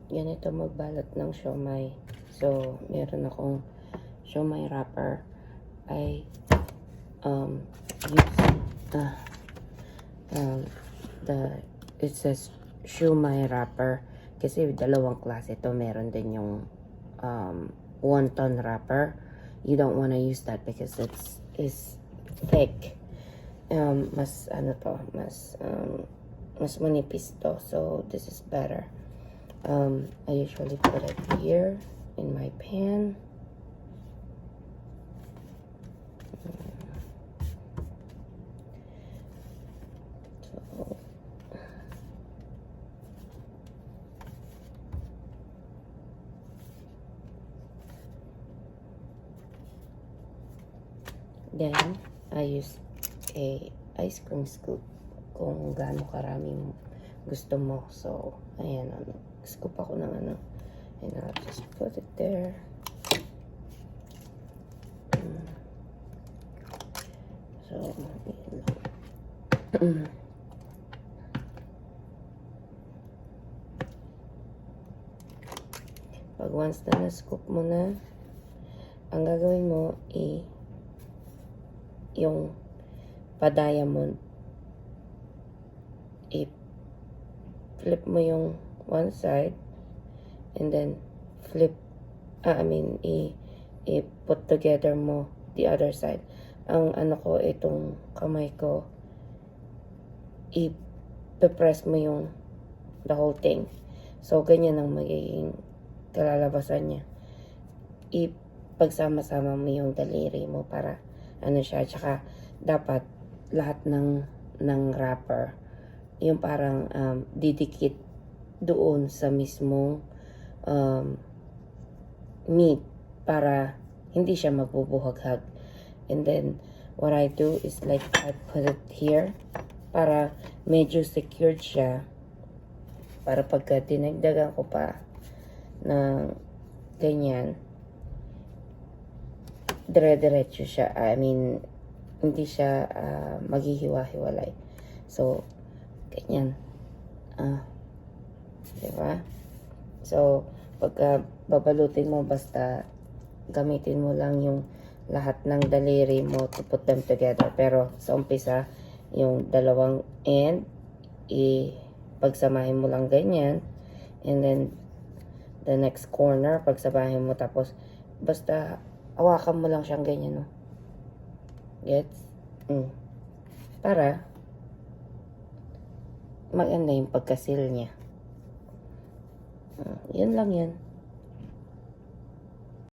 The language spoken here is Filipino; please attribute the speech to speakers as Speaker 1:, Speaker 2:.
Speaker 1: ganito magbalot ng siomai. So, meron akong siomai wrapper. I it says siomai wrapper kasi dalawang klase ito. Meron din yung wonton wrapper. You don't want to use that because it's thick. Mas ano to, mas manipis to. So this is better. I usually put it here in my pan. Then, I use a ice cream scoop kung gaano karaming gusto mo. So, ayan, scoop ako ng ano. And I'll just put it there. So, pag once na na-scoop mo na, ang gagawin mo yung pa-diamond, i-flip mo yung one side, and then i-put together mo the other side. Ang ano ko, itong kamay ko, i-press mo yung the whole thing. So, ganyan ang magiging kalalabasan niya. Pagsama-sama mo yung daliri mo para ano siya. Tsaka, dapat lahat ng wrapper, yung parang didikit doon sa mismong meat para hindi siya magbubuhaghag. And then, what I do is like, I put it here para medyo secured siya. Para pagka dinagdagan ko pa ng ganyan, dire-diretso siya. I mean, hindi siya maghihiwa-hiwalay. So, ganyan. Diba? So, pagka babalutin mo, basta gamitin mo lang yung lahat ng daliri mo to put them together. Pero sa umpisa, yung dalawang end, pagsamahin mo lang ganyan. And then, the next corner, pagsamahin mo. Tapos, basta hawakan mo lang siyang ganyan, no? Gets? Para maganda yung pagkasil niya. Yun lang yan.